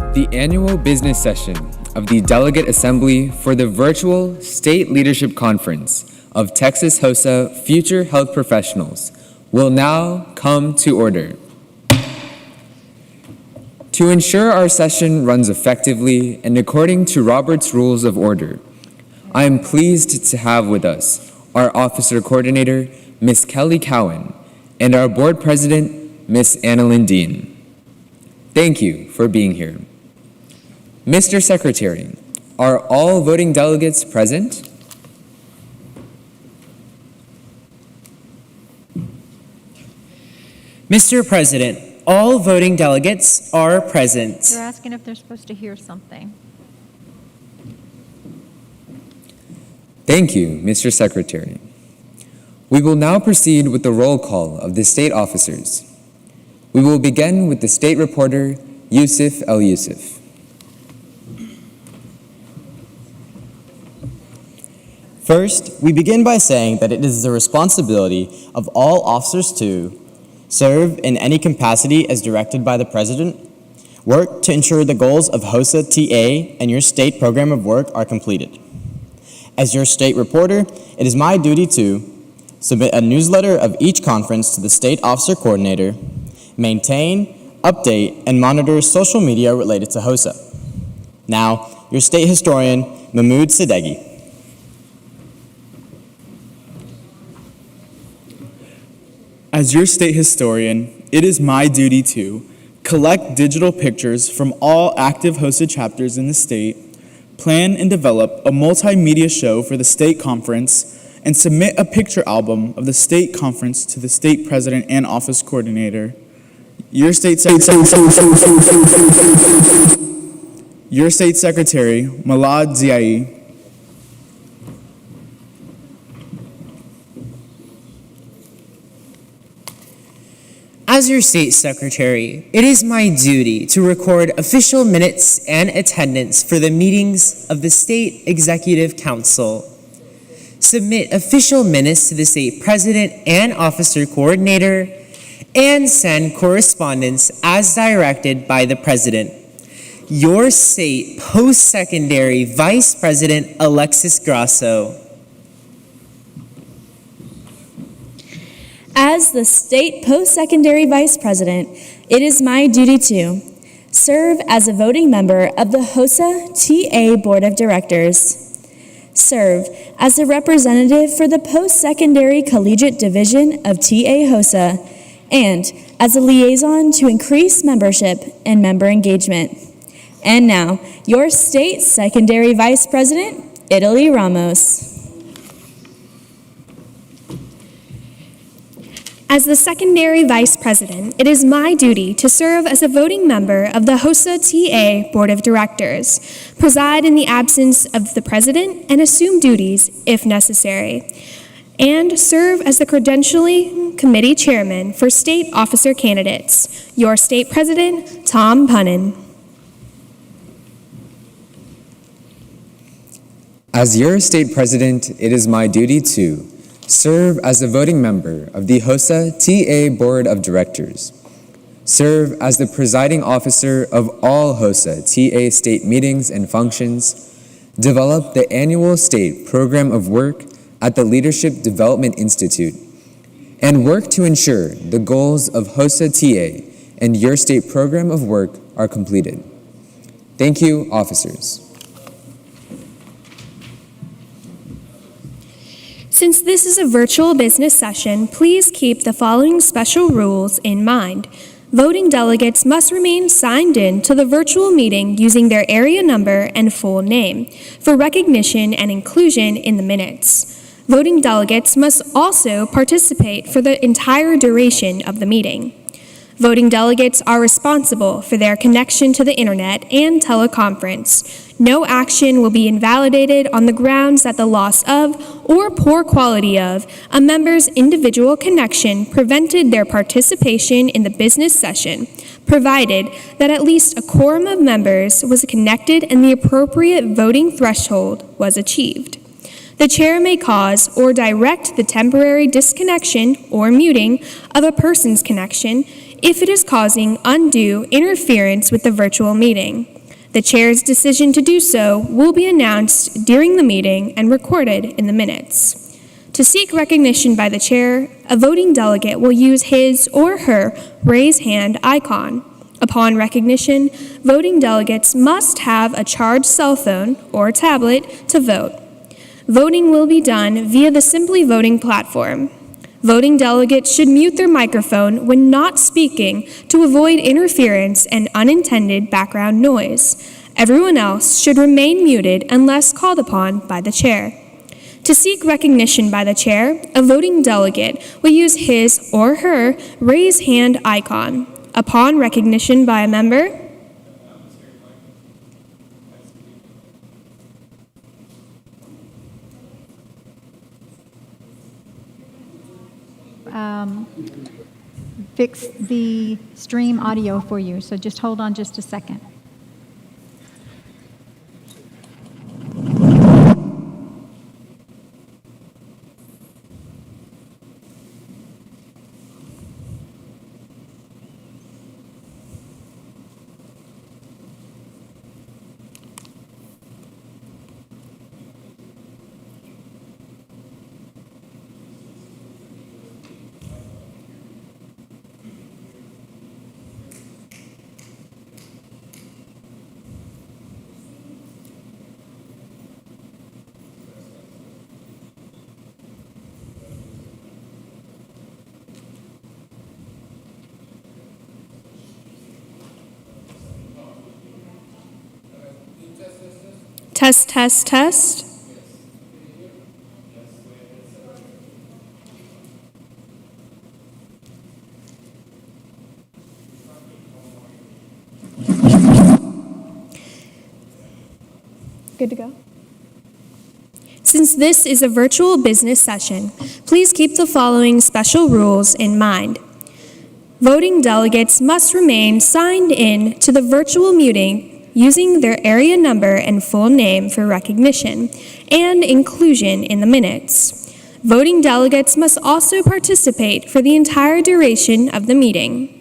The annual business session of the Delegate Assembly for the virtual State Leadership Conference of Texas HOSA Future Health Professionals will now come to order. To ensure our session runs effectively and according to Robert's Rules of Order, I am pleased to have with us our Officer Coordinator, Ms. Kelly Cowan, and our Board President, Ms. Annalyn Dean. Thank you for being here. Mr. Secretary, are all voting delegates present? Mr. President, all voting delegates are present. They're asking if they're supposed to hear something. Thank you, Mr. Secretary. We will now proceed with the roll call of the state officers. We will begin with the state reporter, Yusuf El Yusuf. First, we begin by saying that it is the responsibility of all officers to serve in any capacity as directed by the President, work to ensure the goals of HOSA TA and your state program of work are completed. As your state reporter, it is my duty to submit a newsletter of each conference to the state officer coordinator, maintain, update, and monitor social media related to HOSA. Now, your state historian, Mahmoud Sadeghi. As your state historian, it is my duty to collect digital pictures from all active HOSA chapters in the state, plan and develop a multimedia show for the state conference, and submit a picture album of the state conference to the state president and office coordinator. Your state secretary, Malad Ziai. As your state secretary, it is my duty to record official minutes and attendance for the meetings of the State Executive Council, submit official minutes to the state president and officer coordinator, and send correspondence as directed by the president. Your state post-secondary Vice President Alexis Grasso. As the state post-secondary vice president, it is my duty to serve as a voting member of the HOSA TA Board of Directors, serve as a representative for the post-secondary collegiate division of TA HOSA, and as a liaison to increase membership and member engagement. And now, your state secondary vice president, Italy Ramos. As the secondary vice president, it is my duty to serve as a voting member of the HOSA TA Board of Directors, preside in the absence of the president, and assume duties if necessary, and serve as the credentialing committee chairman for state officer candidates. Your state president, Tom Punnin. As your state president, it is my duty to serve as a voting member of the HOSA TA Board of Directors, serve as the presiding officer of all HOSA TA state meetings and functions, develop the annual state program of work at the Leadership Development Institute, and work to ensure the goals of HOSA TA and your state program of work are completed. Thank you, officers. Since this is a virtual business session, please keep the following special rules in mind. Voting delegates must remain signed in to the virtual meeting using their area number and full name for recognition and inclusion in the minutes. Voting delegates must also participate for the entire duration of the meeting. Voting delegates are responsible for their connection to the internet and teleconference. No action will be invalidated on the grounds that the loss of or poor quality of a member's individual connection prevented their participation in the business session, provided that at least a quorum of members was connected and the appropriate voting threshold was achieved. The chair may cause or direct the temporary disconnection or muting of a person's connection if it is causing undue interference with the virtual meeting. The chair's decision to do so will be announced during the meeting and recorded in the minutes. To seek recognition by the chair, a voting delegate will use his or her raise hand icon. Upon recognition, voting delegates must have a charged cell phone or tablet to vote. Voting will be done via the Simply Voting platform. Voting delegates should mute their microphone when not speaking to avoid interference and unintended background noise. Everyone else should remain muted unless called upon by the chair. To seek recognition by the chair, a voting delegate will use his or her raise hand icon. Upon recognition by a member, fix the stream audio for you, so just hold on just a second. Test, test, test. Good to go. Since this is a virtual business session, please keep the following special rules in mind. Voting delegates must remain signed in to the virtual meeting using their area number and full name for recognition and inclusion in the minutes. Voting delegates must also participate for the entire duration of the meeting.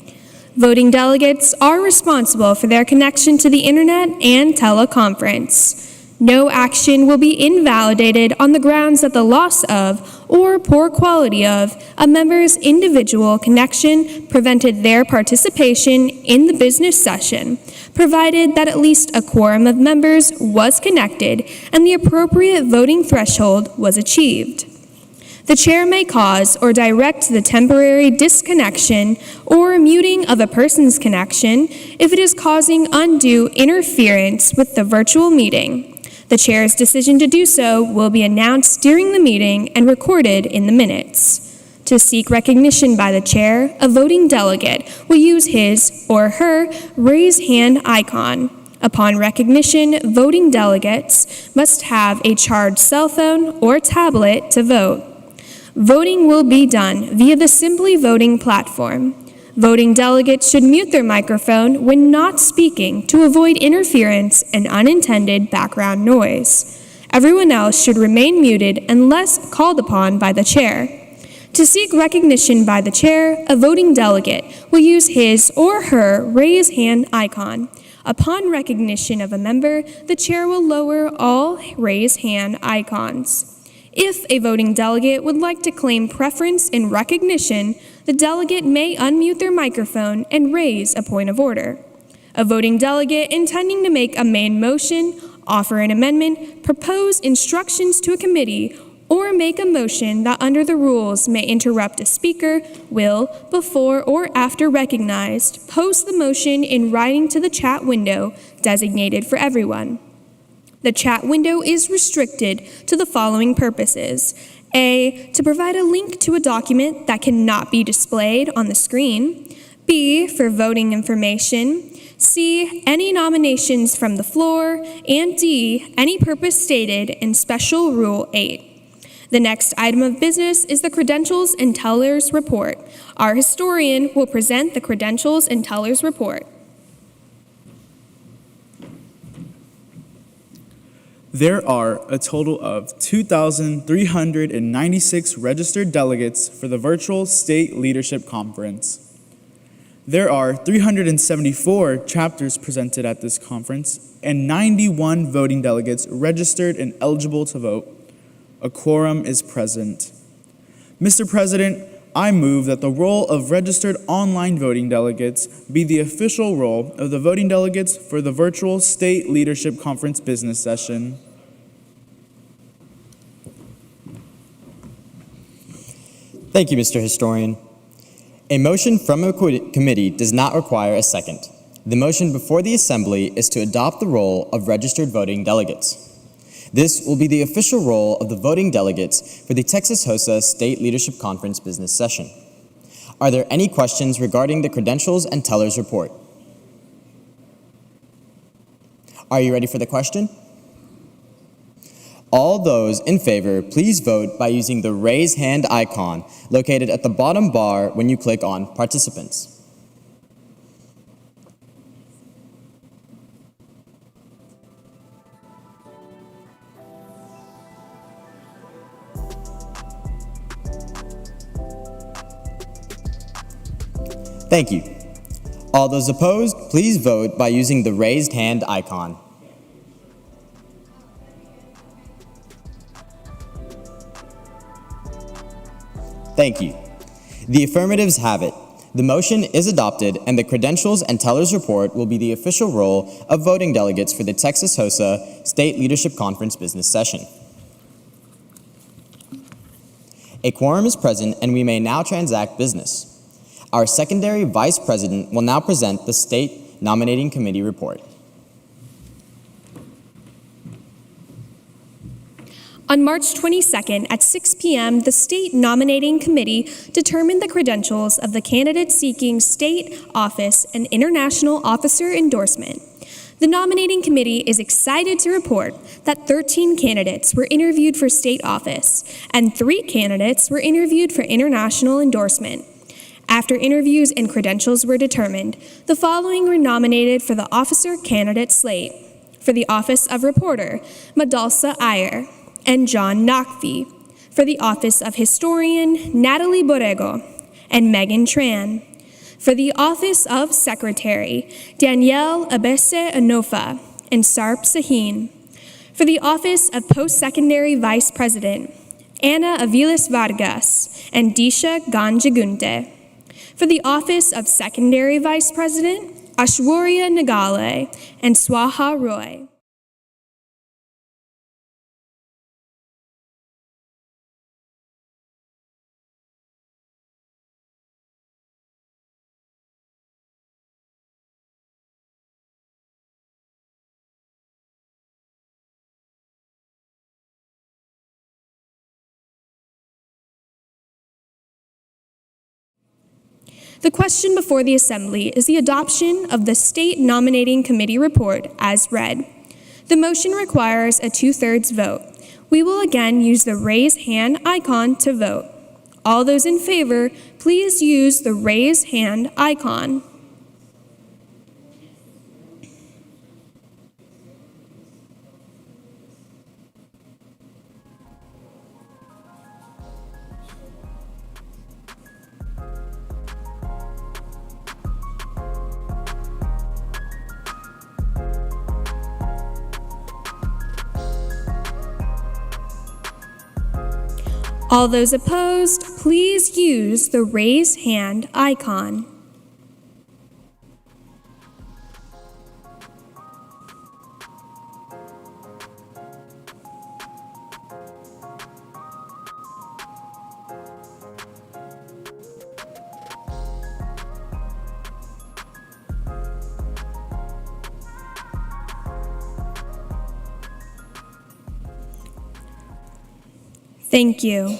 Voting delegates are responsible for their connection to the internet and teleconference. No action will be invalidated on the grounds that the loss of or poor quality of a member's individual connection prevented their participation in the business session, provided that at least a quorum of members was connected and the appropriate voting threshold was achieved. The chair may cause or direct the temporary disconnection or muting of a person's connection if it is causing undue interference with the virtual meeting. The chair's decision to do so will be announced during the meeting and recorded in the minutes. To seek recognition by the chair, a voting delegate will use his or her raise hand icon. Upon recognition, voting delegates must have a charged cell phone or tablet to vote. Voting will be done via the Simply Voting platform. Voting delegates should mute their microphone when not speaking to avoid interference and unintended background noise. Everyone else should remain muted unless called upon by the chair. To seek recognition by the chair, a voting delegate will use his or her raise hand icon. Upon recognition of a member, the chair will lower all raise hand icons. If a voting delegate would like to claim preference in recognition, the delegate may unmute their microphone and raise a point of order. A voting delegate intending to make a main motion, offer an amendment, propose instructions to a committee, or make a motion that under the rules may interrupt a speaker will, before or after recognized, post the motion in writing to the chat window designated for everyone. The chat window is restricted to the following purposes. A, to provide a link to a document that cannot be displayed on the screen. B, for voting information. C, any nominations from the floor. And D, any purpose stated in Special Rule 8. The next item of business is the Credentials and Tellers Report. Our historian will present the Credentials and Tellers Report. There are a total of 2,396 registered delegates for the virtual State Leadership Conference. There are 374 chapters presented at this conference and 91 voting delegates registered and eligible to vote. A quorum is present. Mr. President, I move that the roll of registered online voting delegates be the official roll of the voting delegates for the virtual State Leadership Conference business session. Thank you, Mr. Historian. A motion from a committee does not require a second. The motion before the Assembly is to adopt the roll of registered voting delegates. This will be the official roll of the voting delegates for the Texas HOSA State Leadership Conference business session. Are there any questions regarding the credentials and tellers report? Are you ready for the question? All those in favor, please vote by using the raise hand icon located at the bottom bar when you click on Participants. Thank you. All those opposed, please vote by using the raised hand icon. Thank you. The affirmatives have it. The motion is adopted, and the credentials and tellers report will be the official roll of voting delegates for the Texas HOSA State Leadership Conference business session. A quorum is present, and we may now transact business. Our secondary vice president will now present the State Nominating Committee report. On March 22nd at 6 p.m., the State Nominating Committee determined the credentials of the candidates seeking state office and international officer endorsement. The nominating committee is excited to report that 13 candidates were interviewed for state office and 3 candidates were interviewed for international endorsement. After interviews and credentials were determined, the following were nominated for the officer candidate slate. For the office of reporter, Madalsa Iyer and John Nakvi. For the office of historian, Natalie Borrego and Megan Tran. For the office of secretary, Danielle Abese Anofa and Sarp Sahin. For the office of post-secondary vice president, Ana Aviles Vargas and Disha Ganjagunte. For the office of secondary vice president, Ashwarya Nagale and Swaha Roy. The question before the Assembly is the adoption of the State Nominating Committee report as read. The motion requires a 2/3 vote. We will again use the raise hand icon to vote. All those in favor, please use the raise hand icon. All those opposed, please use the raise hand icon. Thank you.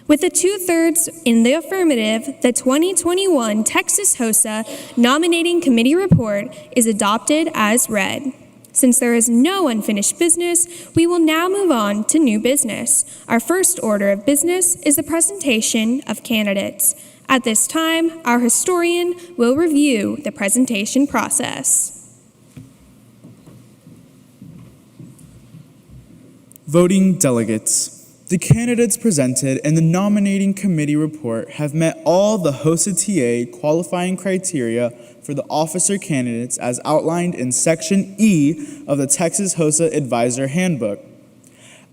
With the 2/3 in the affirmative, the 2021 Texas HOSA Nominating Committee report is adopted as read. Since there is no unfinished business, we will now move on to new business. Our first order of business is the presentation of candidates. At this time, our historian will review the presentation process. Voting delegates. The candidates presented in the nominating committee report have met all the HOSA TA qualifying criteria for the officer candidates as outlined in Section E of the Texas HOSA Advisor Handbook.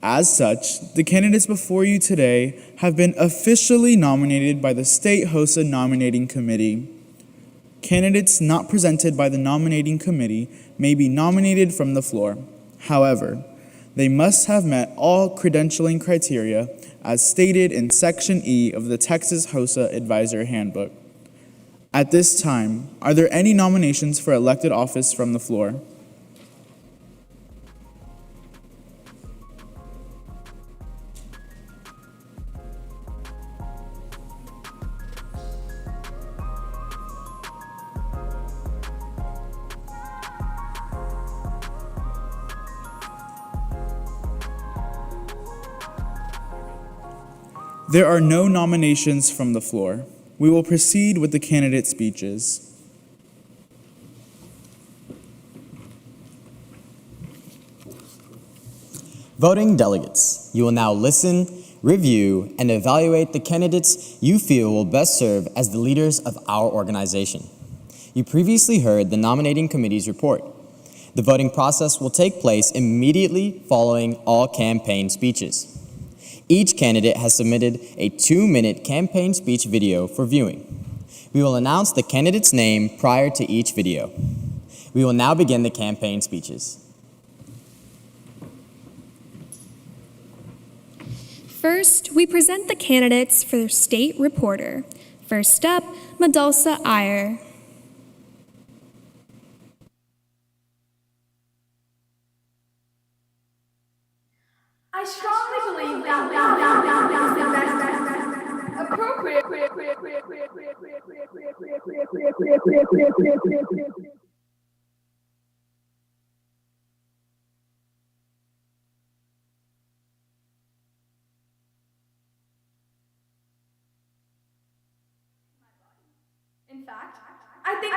As such, the candidates before you today have been officially nominated by the State HOSA Nominating Committee. Candidates not presented by the nominating committee may be nominated from the floor. However, they must have met all credentialing criteria as stated in Section E of the Texas HOSA Advisor Handbook. At this time, are there any nominations for elected office from the floor? There are no nominations from the floor. We will proceed with the candidate speeches. Voting delegates, you will now listen, review, and evaluate the candidates you feel will best serve as the leaders of our organization. You previously heard the nominating committee's report. The voting process will take place immediately following all campaign speeches. Each candidate has submitted a 2-minute campaign speech video for viewing. We will announce the candidate's name prior to each video. We will now begin the campaign speeches. First, we present the candidates for State Reporter. First up, Madulsa Iyer. I strongly believe that appropriate. In fact, I think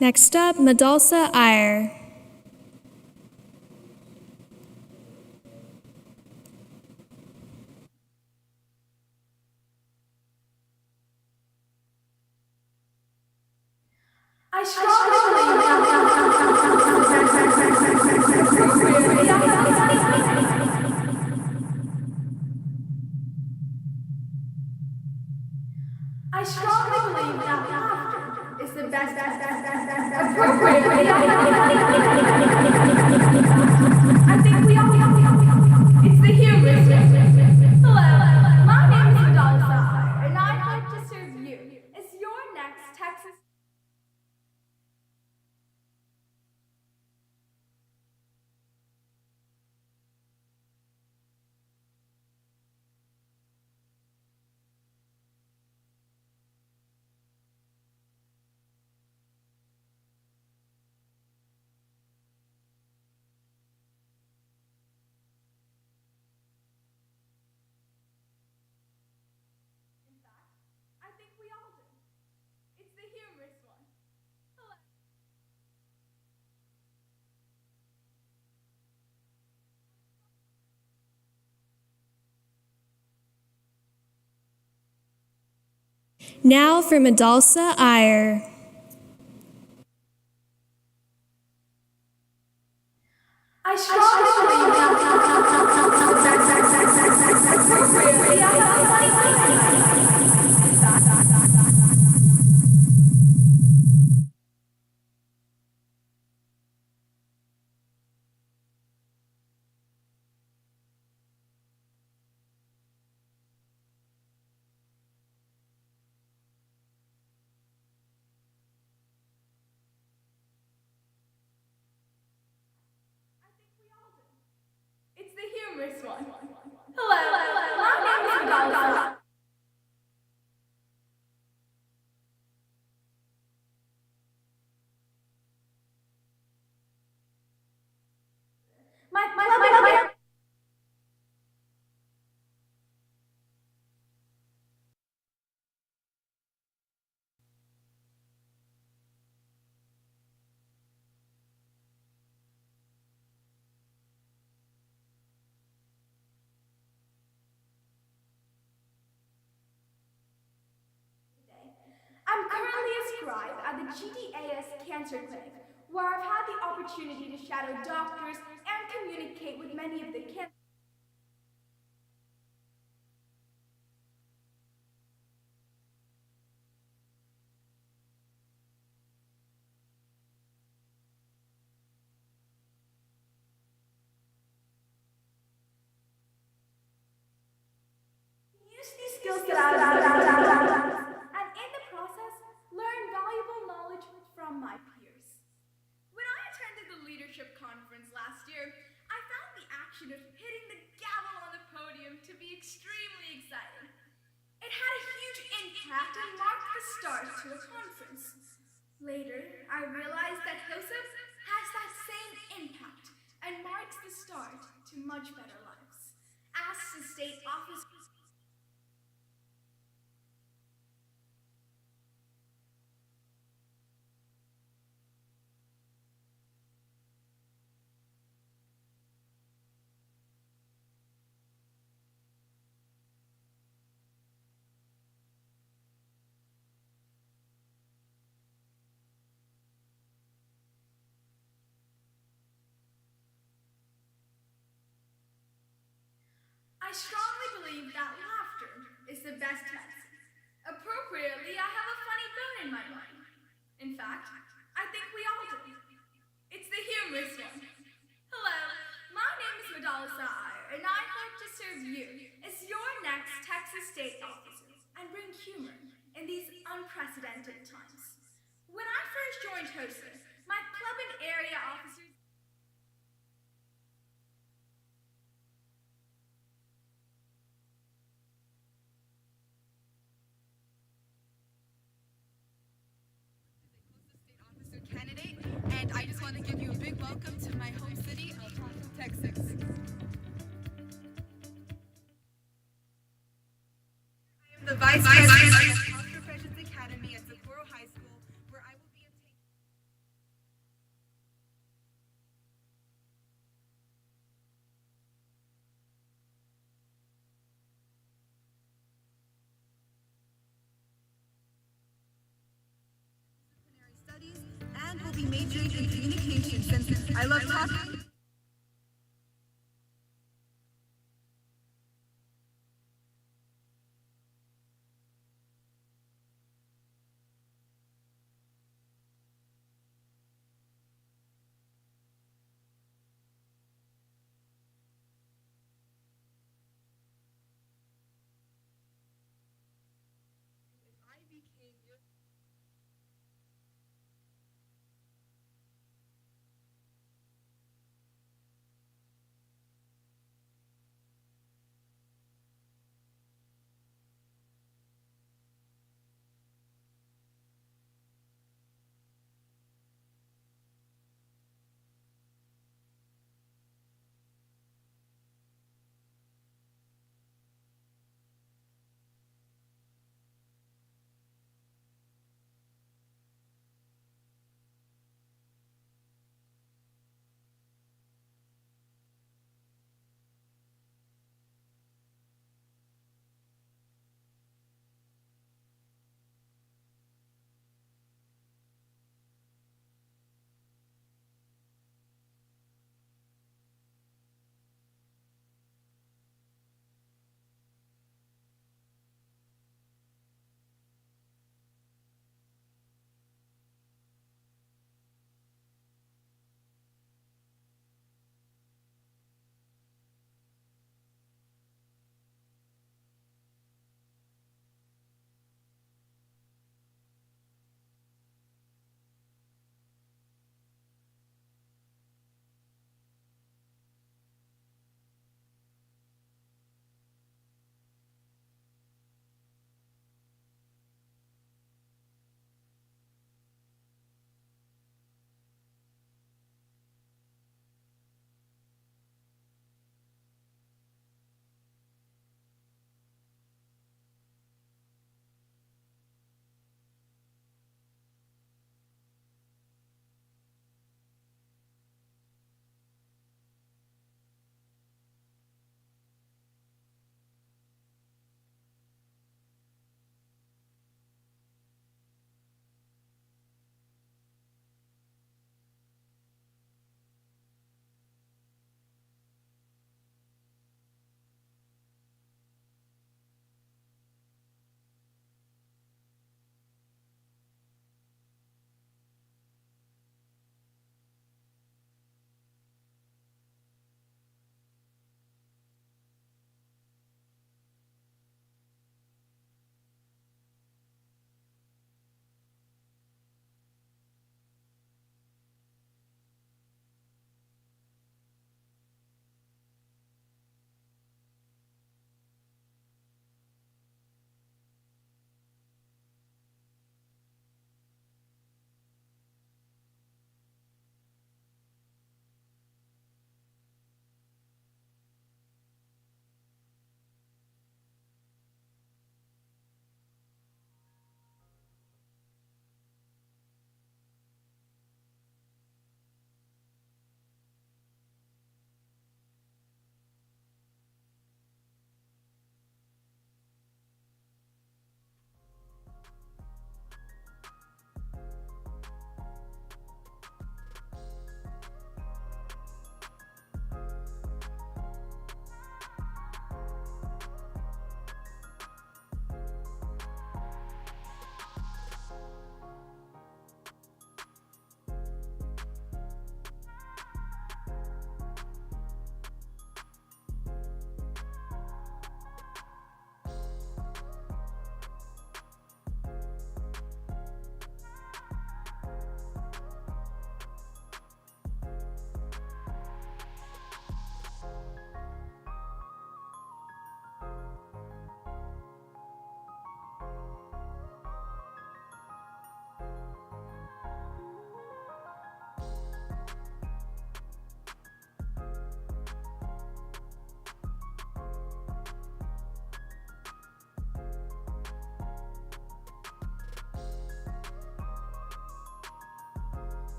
Next up, Madalsa Iyer. I strongly believe that laughter is the best appropriate. I think we all it's the humorous way. Hello, my name is Madalsa, and I'd like to serve you as your next Texas. I think we all do. It's the humorous one. Hello. Now for Madalsa Iyer. I strongly believe that it's the humorous one. Hello, my name is Madalsa. My I'm currently a scribe at the GDAS Cancer Clinic, where I've had the opportunity to shadow doctors and communicate with many of the cancer. Use these skills that and in the process, learn valuable knowledge from my peers. When I attended the leadership conference last year, I found the action of hitting the gavel on the podium to be extremely exciting. It had a huge impact and marked the start to a conference. Later, I realized that HOSA has that same impact and marks the start to much better lives. As the state office. I strongly believe that laughter is the best medicine. Appropriately, I have a funny bone in my mind. In fact, I think we all do. It's the humorous one. Hello, my name is Madalsa Iyer, and I'd like to serve you as your next Texas State Officer and bring humor in these unprecedented times. When I first joined HOSA, my club and area officers candidate, and I just want to give you a big welcome to my home city of Texas. I am the Vice President of the Cultural Professions Academy at Sapporo High School, where I will be obtaining be majoring in communication since I love talking.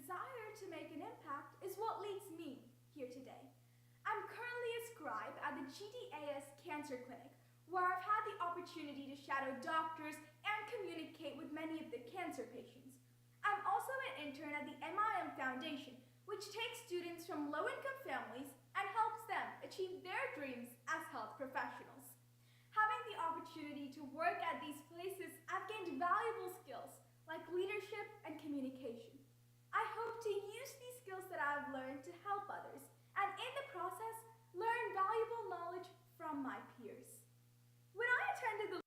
desire to make an impact is what leads me here today. I'm currently a scribe at the GDAS Cancer Clinic, where I've had the opportunity to shadow doctors and communicate with many of the cancer patients. I'm also an intern at the MIM Foundation, which takes students from low-income families and helps them achieve their dreams as health professionals. Having the opportunity to work at these places, I've gained valuable skills like leadership and communication. I hope to use these skills that I've learned to help others, and in the process, learn valuable knowledge from my peers. When I attended the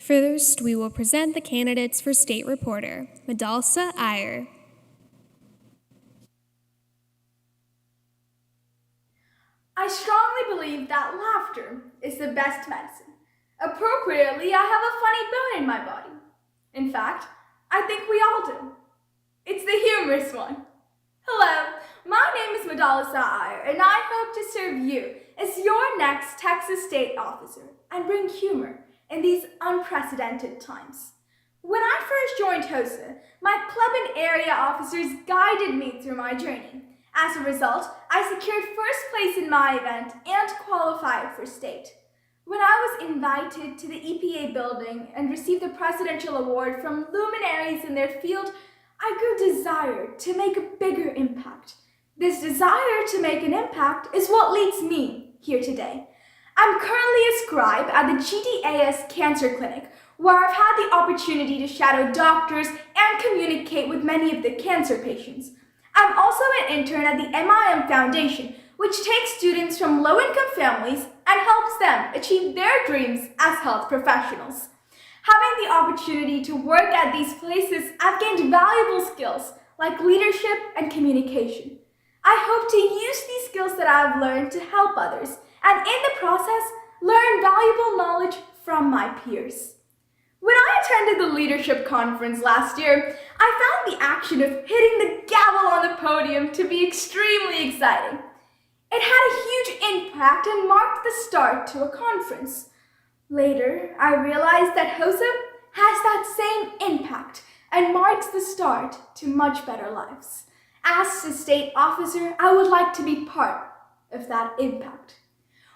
First, we will present the candidates for State Reporter. Madalsa Iyer. I strongly believe that laughter is the best medicine. Appropriately, I have a funny bone in my body. In fact, I think we all do. It's the humorous one. Hello, my name is Madalsa Iyer, and I hope to serve you as your next Texas State Officer and bring humor in these unprecedented times. When I first joined HOSA, my club and area officers guided me through my journey. As a result, I secured first place in my event and qualified for state. When I was invited to the EPA building and received the Presidential Award from luminaries in their field, I grew desired to make a bigger impact. This desire to make an impact is what leads me here today. I'm currently a scribe at the GDAS Cancer Clinic, where I've had the opportunity to shadow doctors and communicate with many of the cancer patients. I'm also an intern at the MIM Foundation, which takes students from low-income families and helps them achieve their dreams as health professionals. Having the opportunity to work at these places, I've gained valuable skills like leadership and communication. I hope to use these skills that I've learned to help others, and in the process, learn valuable knowledge from my peers. When I attended the leadership conference last year, I found the action of hitting the gavel on the podium to be extremely exciting. It had a huge impact and marked the start to a conference. Later, I realized that HOSA has that same impact and marks the start to much better lives. As a state officer, I would like to be part of that impact.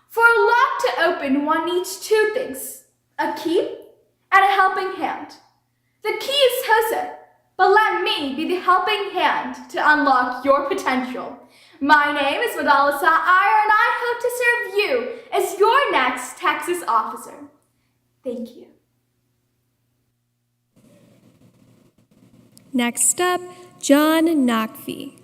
For a lock to open, one needs two things: a key and a helping hand. The key is HOSA, but let me be the helping hand to unlock your potential. My name is Madalsa Iyer, and I hope to serve you as your next Texas officer. Thank you. Next up, John Nakvi.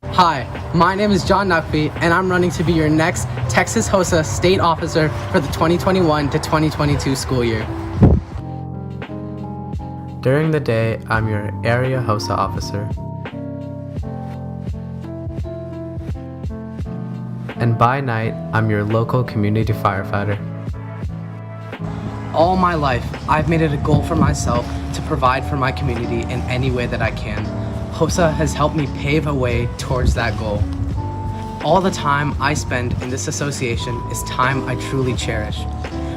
Hi, my name is John Nakvi, and I'm running to be your next Texas HOSA State Officer for the 2021 to 2022 school year. During the day, I'm your area HOSA officer. And by night, I'm your local community firefighter. All my life, I've made it a goal for myself to provide for my community in any way that I can. HOSA has helped me pave a way towards that goal. All the time I spend in this association is time I truly cherish.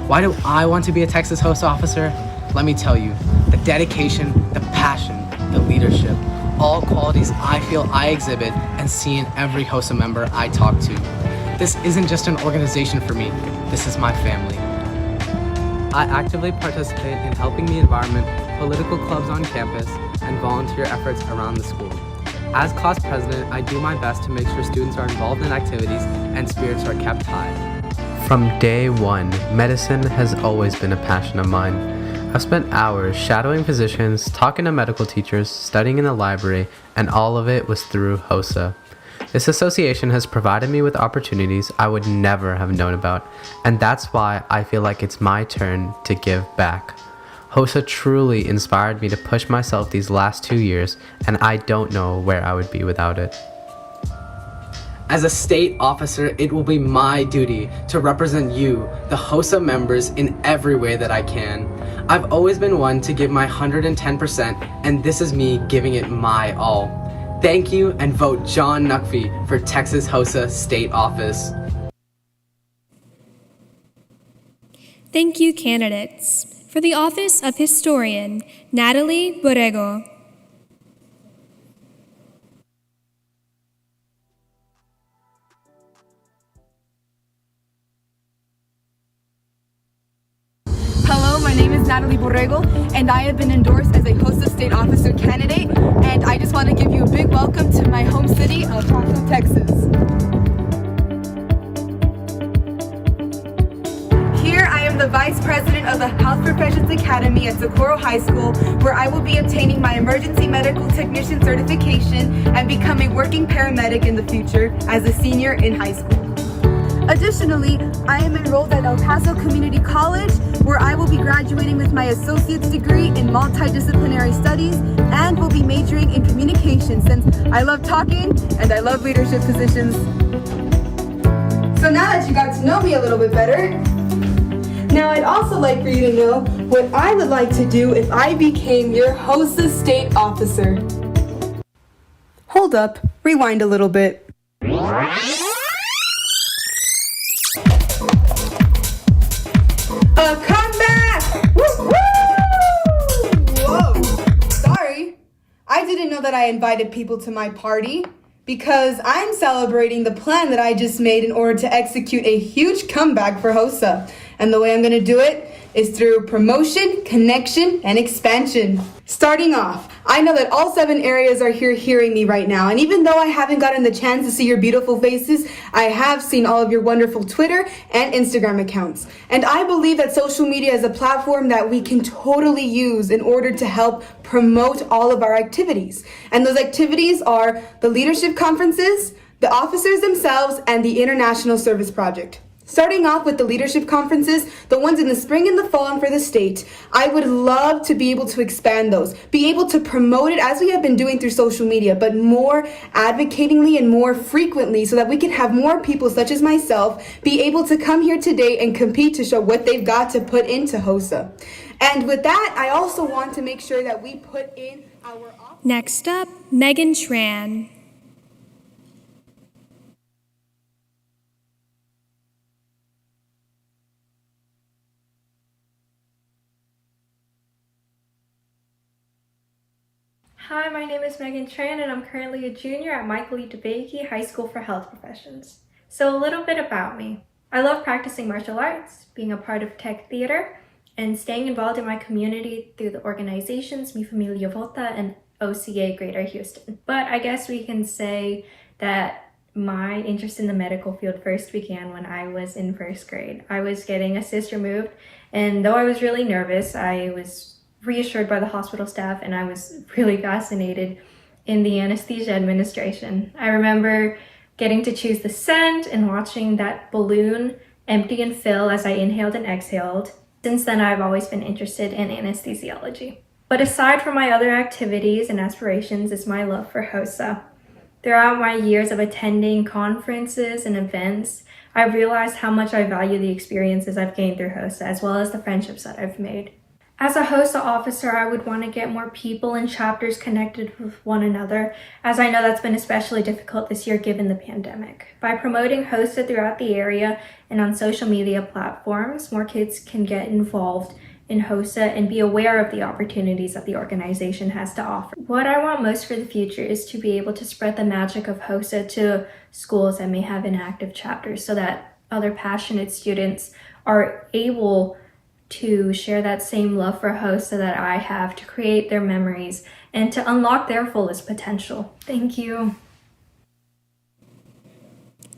Why do I want to be a Texas HOSA officer? Let me tell you, the dedication, the passion, the leadership, all qualities I feel I exhibit and see in every HOSA member I talk to. This isn't just an organization for me, this is my family. I actively participate in helping the environment, political clubs on campus, and volunteer efforts around the school. As class president, I do my best to make sure students are involved in activities and spirits are kept high. From day one, medicine has always been a passion of mine. I've spent hours shadowing physicians, talking to medical teachers, studying in the library, and all of it was through HOSA. This association has provided me with opportunities I would never have known about, and that's why I feel like it's my turn to give back. HOSA truly inspired me to push myself these last 2 years, and I don't know where I would be without it. As a state officer, it will be my duty to represent you, the HOSA members, in every way that I can. I've always been one to give my 110%, and this is me giving it my all. Thank you, and vote John Nakvi for Texas HOSA State Office. Thank you, candidates. For the office of historian, Natalie Borrego. Hello, my name is Natalie Borrego, and I have been endorsed as a HOSA State Officer candidate, and I just want to give you a big welcome to my home city of Austin, Texas. Here I am the Vice President of the Health Professions Academy at Socorro High School, where I will be obtaining my Emergency Medical Technician certification and become a working paramedic in the future as a senior in high school. Additionally, I am enrolled at El Paso Community College, where I will be graduating with my associate's degree in multidisciplinary studies and will be majoring in communication since I love talking and I love leadership positions. So now that you got to know me a little bit better, now I'd also like for you to know what I would like to do if I became your HOSA state officer. Hold up, rewind a little bit. A comeback! Woo woo! Whoa, sorry. I didn't know that I invited people to my party because I'm celebrating the plan that I just made in order to execute a huge comeback for HOSA. And the way I'm gonna do it is through promotion, connection, and expansion. Starting off, I know that all 7 areas are here hearing me right now, and even though I haven't gotten the chance to see your beautiful faces, I have seen all of your wonderful Twitter and Instagram accounts. And I believe that social media is a platform that we can totally use in order to help promote all of our activities. And those activities are the leadership conferences, the officers themselves, and the International Service Project. Starting off with the leadership conferences, the ones in the spring and the fall and for the state, I would love to be able to expand those, be able to promote it as we have been doing through social media, but more advocatingly and more frequently so that we can have more people such as myself be able to come here today and compete to show what they've got to put into HOSA. And with that, I also want to make sure that we put in our... Next up, Megan Tran. Hi, my name is Megan Tran and I'm currently a junior at Michael E. DeBakey High School for Health Professions. So a little bit about me. I love practicing martial arts, being a part of tech theater, and staying involved in my community through the organizations Mi Familia Vota and OCA Greater Houston. But I guess we can say that my interest in the medical field first began when I was in first grade. I was getting a cyst removed, and though I was really nervous, I was reassured by the hospital staff, and I was really fascinated in the anesthesia administration. I remember getting to choose the scent and watching that balloon empty and fill as I inhaled and exhaled. Since then, I've always been interested in anesthesiology. But aside from my other activities and aspirations is my love for HOSA. Throughout my years of attending conferences and events, I've realized how much I value the experiences I've gained through HOSA, as well as the friendships that I've made. As a HOSA officer, I would want to get more people and chapters connected with one another, as I know that's been especially difficult this year given the pandemic. By promoting HOSA throughout the area and on social media platforms, more kids can get involved in HOSA and be aware of the opportunities that the organization has to offer. What I want most for the future is to be able to spread the magic of HOSA to schools that may have inactive chapters so that other passionate students are able to share that same love for HOSA that I have, to create their memories and to unlock their fullest potential. Thank you.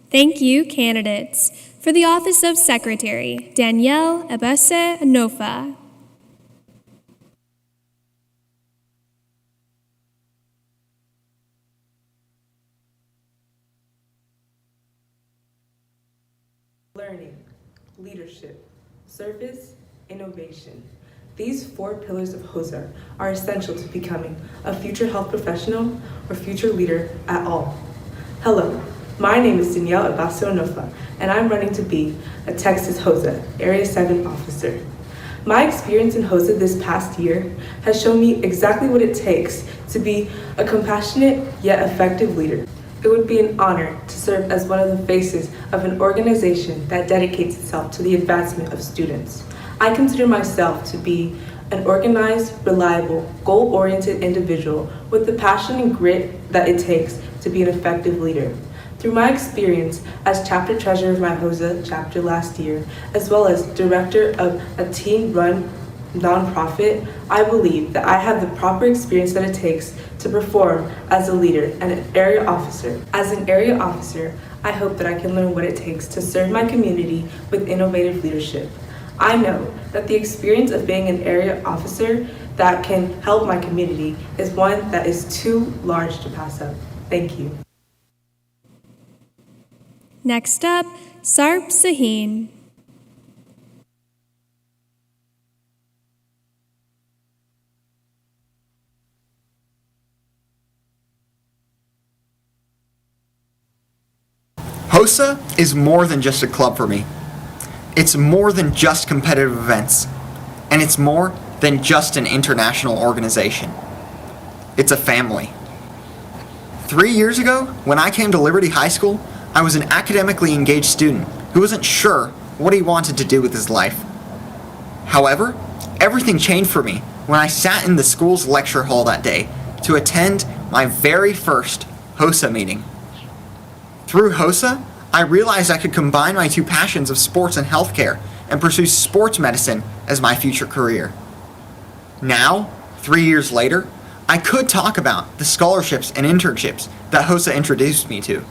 Thank you, candidates. For the office of Secretary, Danielle Ebese Nofa. Learning, leadership, service, innovation. These 4 pillars of HOSA are essential to becoming a future health professional or future leader at all. Hello, my name is Danielle Ebase-Onofa, and I'm running to be a Texas HOSA Area 7 officer. My experience in HOSA this past year has shown me exactly what it takes to be a compassionate yet effective leader. It would be an honor to serve as one of the faces of an organization that dedicates itself to the advancement of students. I consider myself to be an organized, reliable, goal-oriented individual with the passion and grit that it takes to be an effective leader. Through my experience as chapter treasurer of my HOSA chapter last year, as well as director of a team-run nonprofit, I believe that I have the proper experience that it takes to perform as a leader and an area officer. As an area officer, I hope that I can learn what it takes to serve my community with innovative leadership. I know that the experience of being an area officer that can help my community is one that is too large to pass up. Thank you. Next up, Sarp Saheen. HOSA is more than just a club for me. It's more than just competitive events, and it's more than just an international organization. It's a family. 3 years ago, when I came to Liberty High School, I was an academically engaged student who wasn't sure what he wanted to do with his life. However, everything changed for me when I sat in the school's lecture hall that day to attend my very first HOSA meeting. Through HOSA, I realized I could combine my two passions of sports and healthcare and pursue sports medicine as my future career. Now, 3 years later, I could talk about the scholarships and internships that HOSA introduced me to.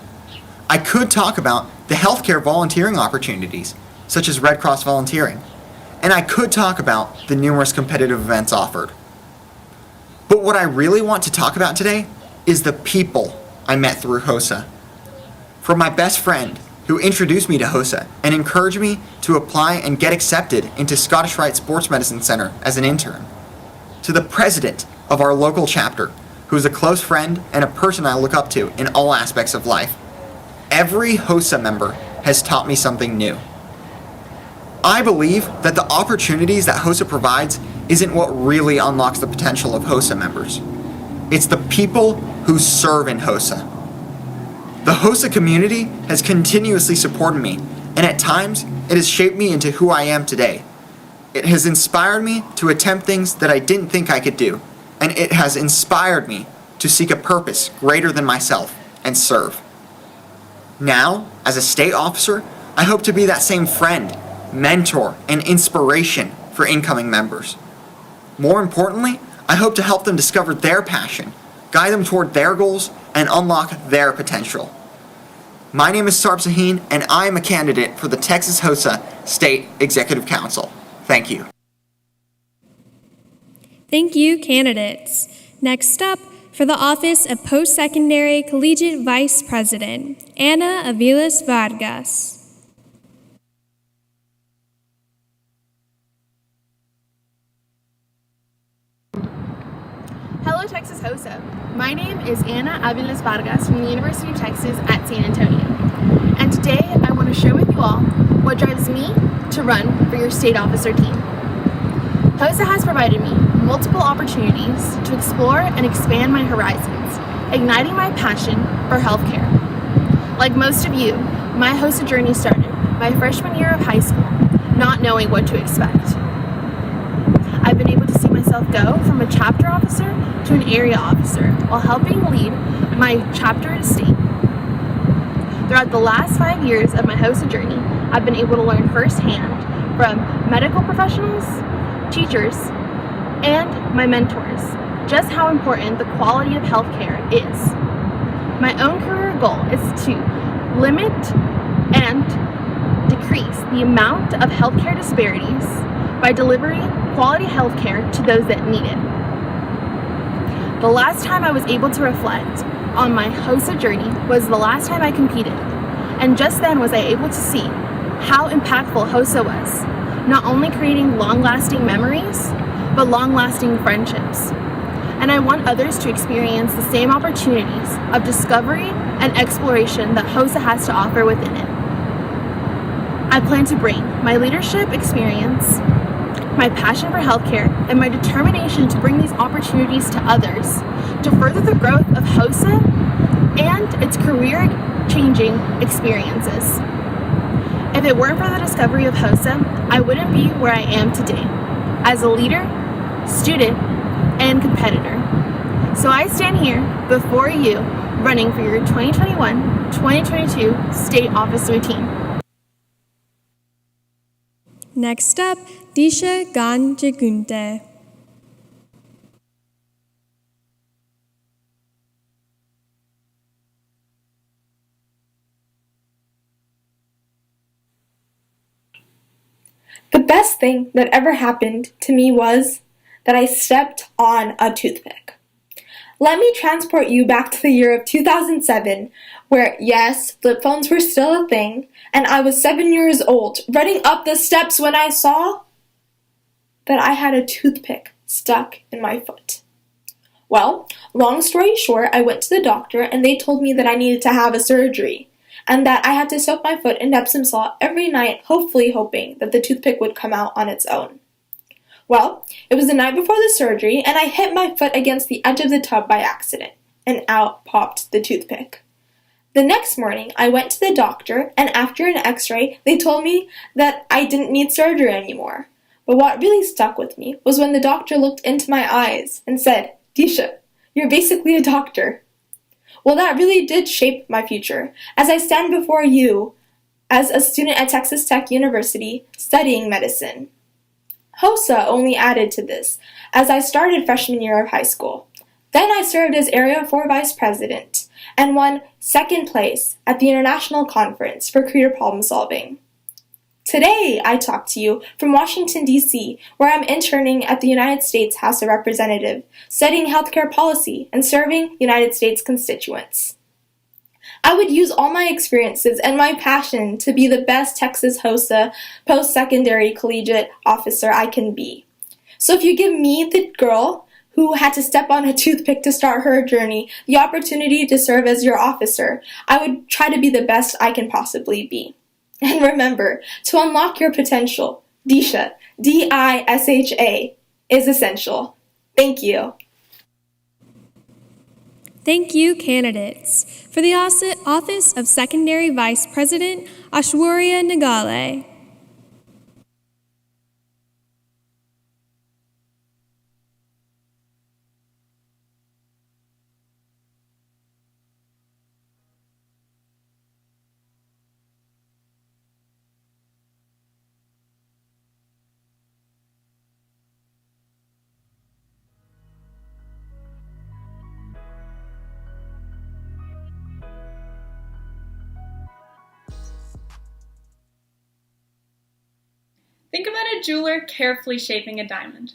I could talk about the healthcare volunteering opportunities, such as Red Cross volunteering, and I could talk about the numerous competitive events offered. But what I really want to talk about today is the people I met through HOSA. From my best friend, who introduced me to HOSA and encouraged me to apply and get accepted into Scottish Rite Sports Medicine Center as an intern, to the president of our local chapter, who is a close friend and a person I look up to in all aspects of life. Every HOSA member has taught me something new. I believe that the opportunities that HOSA provides isn't what really unlocks the potential of HOSA members. It's the people who serve in HOSA. The HOSA community has continuously supported me, and at times, it has shaped me into who I am today. It has inspired me to attempt things that I didn't think I could do, and it has inspired me to seek a purpose greater than myself and serve. Now, as a state officer, I hope to be that same friend, mentor, and inspiration for incoming members. More importantly, I hope to help them discover their passion, guide them toward their goals, and unlock their potential. My name is Sarp Saheen, and I am a candidate for the Texas HOSA State Executive Council. Thank you. Thank you, candidates. Next up, for the office of Post-Secondary Collegiate Vice President, Ana Aviles Vargas. Hello, Texas HOSA. My name is Ana Aviles Vargas from the University of Texas at San Antonio. And today I want to share with you all what drives me to run for your state officer team. HOSA has provided me multiple opportunities to explore and expand my horizons, igniting my passion for healthcare. Like most of you, my HOSA journey started my freshman year of high school, not knowing what to expect. I've been able to see myself go from a chapter officer to an area officer while helping lead my chapter and state. Throughout the last 5 years of my HOSA journey, I've been able to learn firsthand from medical professionals, teachers, and my mentors just how important the quality of healthcare is. My own career goal is to limit and decrease the amount of healthcare disparities by delivering quality healthcare to those that need it. The last time I was able to reflect on my HOSA journey was the last time I competed, and just then was I able to see how impactful HOSA was, not only creating long-lasting memories, but long-lasting friendships. And I want others to experience the same opportunities of discovery and exploration that HOSA has to offer within it. I plan to bring my leadership experience, my passion for healthcare, and my determination to bring these opportunities to others to further the growth of HOSA and its career-changing experiences. If it weren't for the discovery of HOSA, I wouldn't be where I am today, as a leader, student, and competitor. So I stand here before you running for your 2021-2022 state officer team. Next up, Disha Ganjagunte. The best thing that ever happened to me was that I stepped on a toothpick. Let me transport you back to the year of 2007, where, yes, flip phones were still a thing, and I was 7 years old, running up the steps when I saw that I had a toothpick stuck in my foot. Well, long story short, I went to the doctor, and they told me that I needed to have a surgery, and that I had to soak my foot in Epsom salt every night, hopefully hoping that the toothpick would come out on its own. Well, it was the night before the surgery, and I hit my foot against the edge of the tub by accident, and out popped the toothpick. The next morning, I went to the doctor, and after an x-ray, they told me that I didn't need surgery anymore. But what really stuck with me was when the doctor looked into my eyes and said, "Disha, you're basically a doctor." Well, that really did shape my future, as I stand before you as a student at Texas Tech University studying medicine. HOSA only added to this as I started freshman year of high school. Then I served as Area 4 Vice President and won second place at the International Conference for Creative Problem Solving. Today, I talk to you from Washington, D.C., where I'm interning at the United States House of Representatives, studying healthcare policy and serving United States constituents. I would use all my experiences and my passion to be the best Texas HOSA post-secondary collegiate officer I can be. So if you give me, the girl who had to step on a toothpick to start her journey, the opportunity to serve as your officer, I would try to be the best I can possibly be. And remember, to unlock your potential, DISHA, D-I-S-H-A, is essential. Thank you. Thank you, candidates. For the office of Secondary Vice President, Ashwarya Nagale. Think about a jeweler carefully shaping a diamond.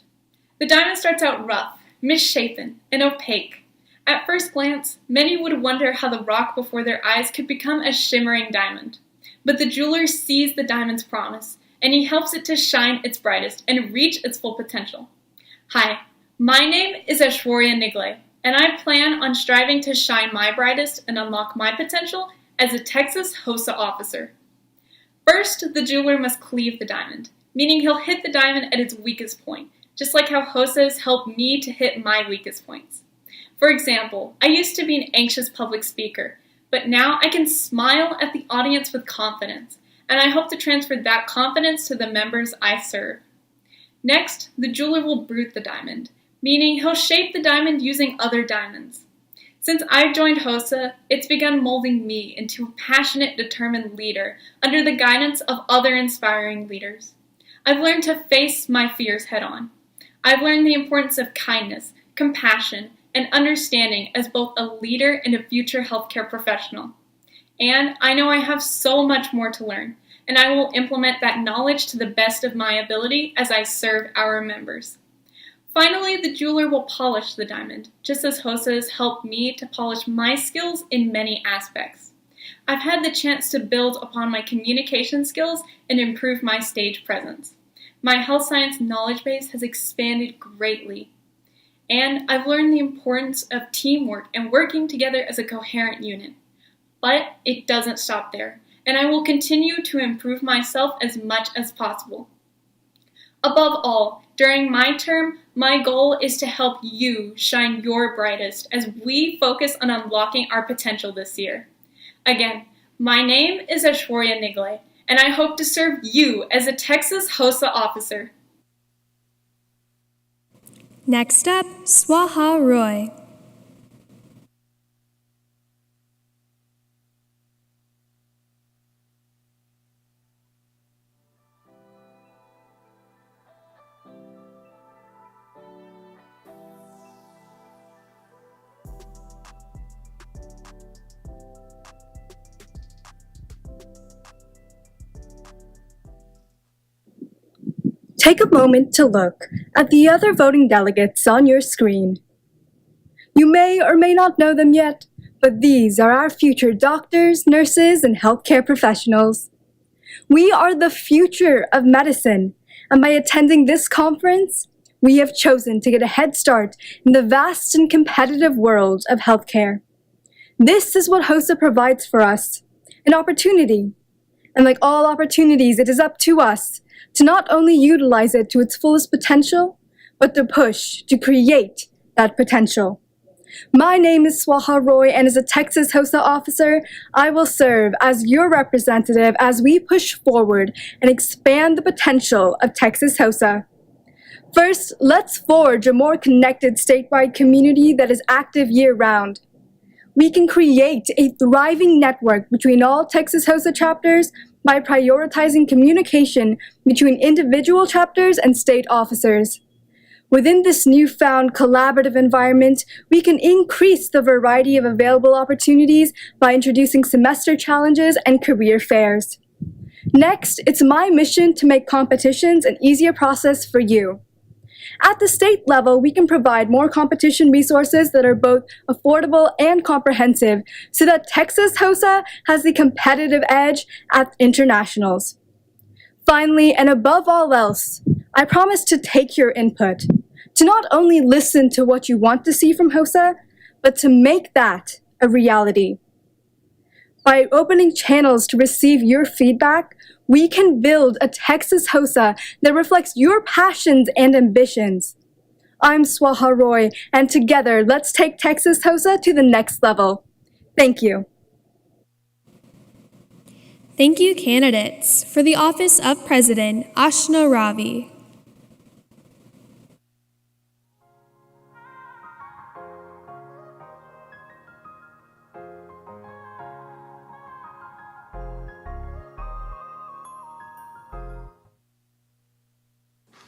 The diamond starts out rough, misshapen, and opaque. At first glance, many would wonder how the rock before their eyes could become a shimmering diamond. But the jeweler sees the diamond's promise, and he helps it to shine its brightest and reach its full potential. Hi, my name is Ashwarya Niglay, and I plan on striving to shine my brightest and unlock my potential as a Texas HOSA officer. First, the jeweler must cleave the diamond, meaning he'll hit the diamond at its weakest point, just like how HOSAs help me to hit my weakest points. For example, I used to be an anxious public speaker, but now I can smile at the audience with confidence, and I hope to transfer that confidence to the members I serve. Next, the jeweler will bruit the diamond, meaning he'll shape the diamond using other diamonds. Since I've joined HOSA, it's begun molding me into a passionate, determined leader under the guidance of other inspiring leaders. I've learned to face my fears head on. I've learned the importance of kindness, compassion, and understanding as both a leader and a future healthcare professional. And I know I have so much more to learn, and I will implement that knowledge to the best of my ability as I serve our members. Finally, the jeweler will polish the diamond, just as HOSAs helped me to polish my skills in many aspects. I've had the chance to build upon my communication skills and improve my stage presence. My health science knowledge base has expanded greatly. And I've learned the importance of teamwork and working together as a coherent unit. But it doesn't stop there, and I will continue to improve myself as much as possible. Above all, during my term, my goal is to help you shine your brightest as we focus on unlocking our potential this year. Again, my name is Ashwarya Niglay, and I hope to serve you as a Texas HOSA officer. Next up, Swaha Roy. take a moment to look at the other voting delegates on your screen. You may or may not know them yet, but these are our future doctors, nurses, and healthcare professionals. We are the future of medicine, and by attending this conference, we have chosen to get a head start in the vast and competitive world of healthcare. This is what HOSA provides for us, an opportunity. And like all opportunities, it is up to us to not only utilize it to its fullest potential, but to push to create that potential. My name is Swaha Roy, and as a Texas HOSA officer, I will serve as your representative as we push forward and expand the potential of Texas HOSA. First, let's forge a more connected statewide community that is active year-round. We can create a thriving network between all Texas HOSA chapters by prioritizing communication between individual chapters and state officers. Within this newfound collaborative environment, we can increase the variety of available opportunities by introducing semester challenges and career fairs. Next, it's my mission to make competitions an easier process for you. At the state level, we can provide more competition resources that are both affordable and comprehensive so that Texas HOSA has the competitive edge at internationals. Finally, and above all else, I promise to take your input, to not only listen to what you want to see from HOSA, but to make that a reality. By opening channels to receive your feedback, we can build a Texas HOSA that reflects your passions and ambitions. I'm Swaha Roy, and together, let's take Texas HOSA to the next level. Thank you. Thank you, candidates. For the office of President, Ashna Ravi.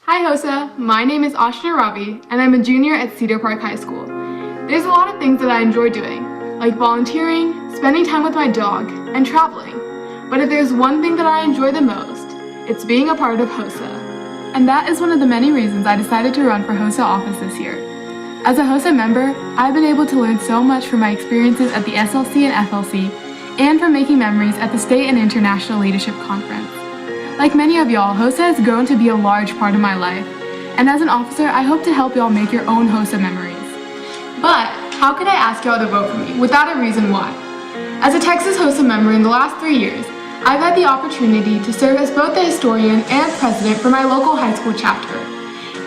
Hi HOSA, my name is Ashna Ravi, and I'm a junior at Cedar Park High School. There's a lot of things that I enjoy doing, like volunteering, spending time with my dog, and traveling. But if there's one thing that I enjoy the most, it's being a part of HOSA. And that is one of the many reasons I decided to run for HOSA office this year. As a HOSA member, I've been able to learn so much from my experiences at the SLC and FLC, and from making memories at the State and International Leadership Conference. Like many of y'all, HOSA has grown to be a large part of my life, and as an officer, I hope to help y'all make your own HOSA memories. But how could I ask y'all to vote for me without a reason why? As a Texas HOSA member in the last 3 years, I've had the opportunity to serve as both the historian and president for my local high school chapter.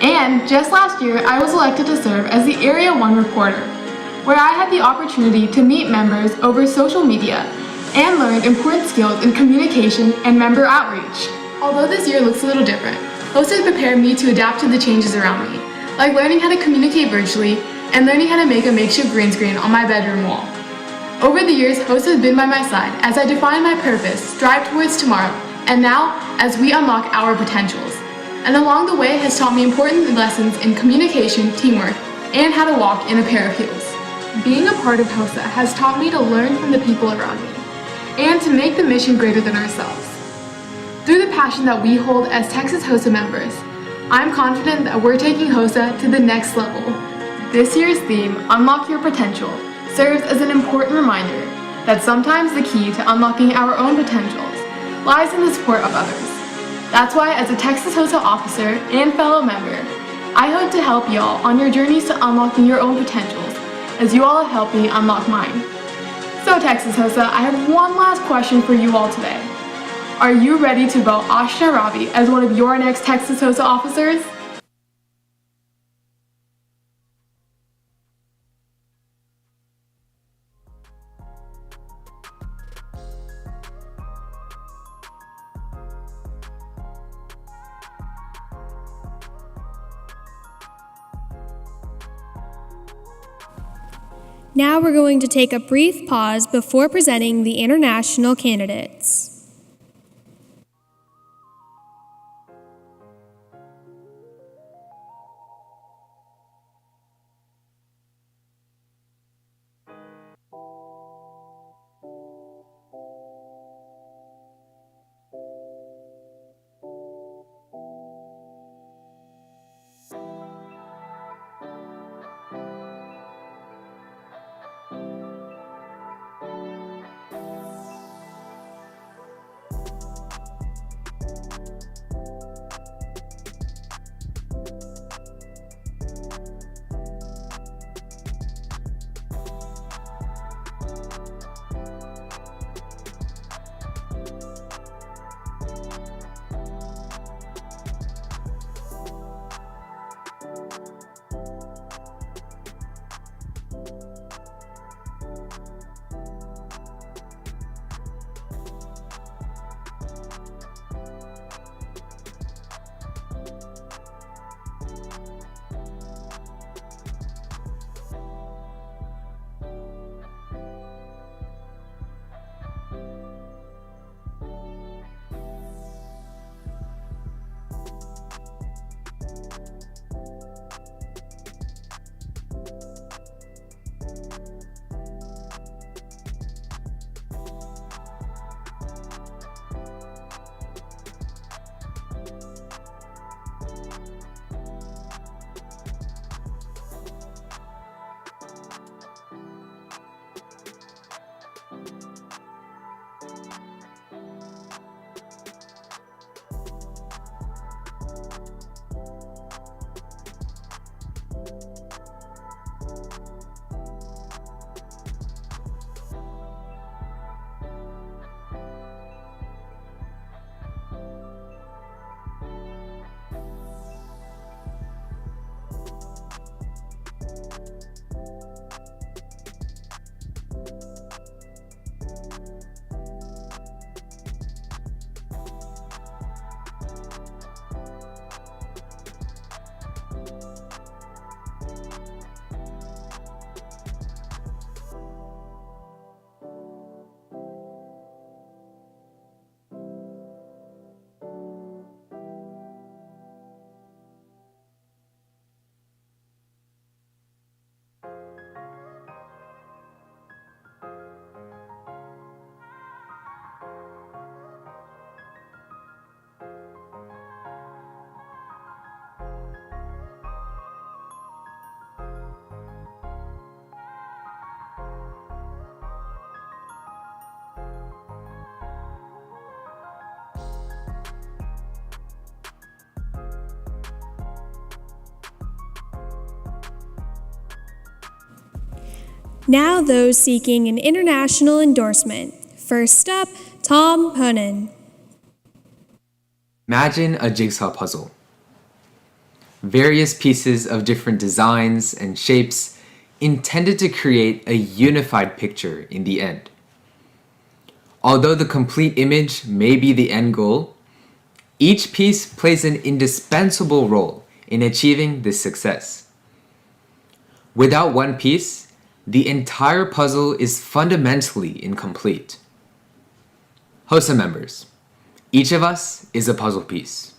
And just last year, I was elected to serve as the Area 1 reporter, where I had the opportunity to meet members over social media and learned important skills in communication and member outreach. Although this year looks a little different, HOSA prepared me to adapt to the changes around me, like learning how to communicate virtually and learning how to make a makeshift green screen on my bedroom wall. Over the years, HOSA has been by my side as I define my purpose, strive towards tomorrow, and now as we unlock our potentials. And along the way has taught me important lessons in communication, teamwork, and how to walk in a pair of heels. Being a part of HOSA has taught me to learn from the people around me, and to make the mission greater than ourselves. Through the passion that we hold as Texas HOSA members, I'm confident that we're taking HOSA to the next level. This year's theme, Unlock Your Potential, serves as an important reminder that sometimes the key to unlocking our own potentials lies in the support of others. That's why as a Texas HOSA officer and fellow member, I hope to help y'all on your journeys to unlocking your own potentials as you all have helped me unlock mine. So Texas HOSA, I have one last question for you all today. Are you ready to vote Ashna Ravi as one of your next Texas HOSA officers? Now we're going to take a brief pause before presenting the international candidates. Now those seeking an international endorsement. First up, Tom Punin. Imagine a jigsaw puzzle. Various pieces of different designs and shapes intended to create a unified picture in the end. Although the complete image may be the end goal, each piece plays an indispensable role in achieving this success. Without one piece, the entire puzzle is fundamentally incomplete. HOSA members, each of us is a puzzle piece.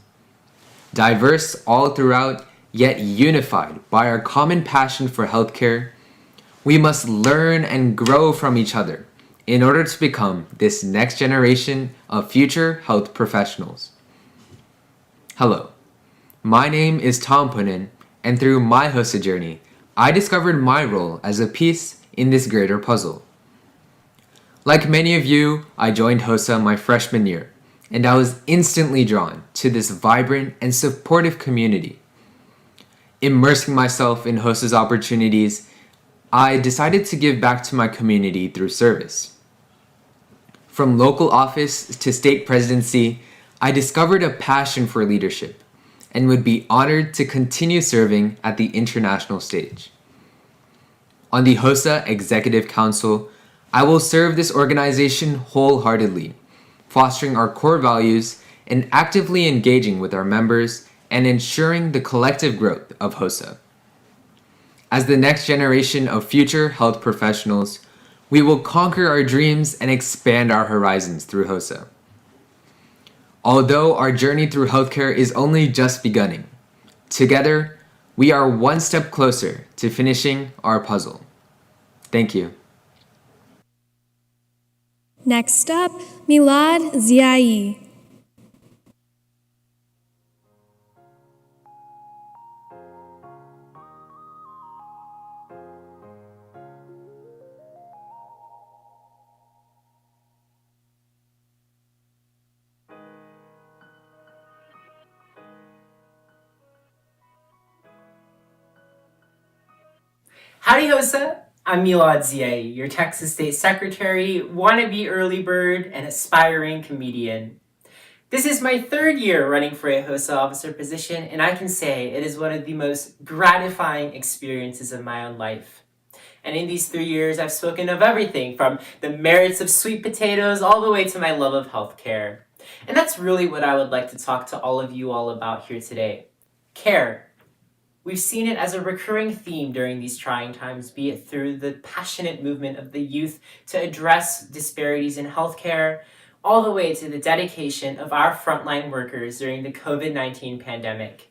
Diverse all throughout, yet unified by our common passion for healthcare, we must learn and grow from each other in order to become this next generation of future health professionals. Hello, my name is Tom Punin, and through my HOSA journey, I discovered my role as a piece in this greater puzzle. Like many of you, I joined HOSA my freshman year, and I was instantly drawn to this vibrant and supportive community. Immersing myself in HOSA's opportunities, I decided to give back to my community through service. From local office to state presidency, I discovered a passion for leadership and would be honored to continue serving at the international stage. On the HOSA Executive Council, I will serve this organization wholeheartedly, fostering our core values and actively engaging with our members and ensuring the collective growth of HOSA. As the next generation of future health professionals, we will conquer our dreams and expand our horizons through HOSA. Although our journey through healthcare is only just beginning, together, we are one step closer to finishing our puzzle. Thank you. Next up, Milad Ziai. Howdy HOSA, I'm Milad Ziai, your Texas State Secretary, wannabe early bird, and aspiring comedian. This is my third year running for a HOSA officer position, and I can say it is one of the most gratifying experiences of my own life. And in these 3 years, I've spoken of everything from the merits of sweet potatoes all the way to my love of healthcare. And that's really what I would like to talk to all of you all about here today. Care. We've seen it as a recurring theme during these trying times, be it through the passionate movement of the youth to address disparities in healthcare, all the way to the dedication of our frontline workers during the COVID-19 pandemic.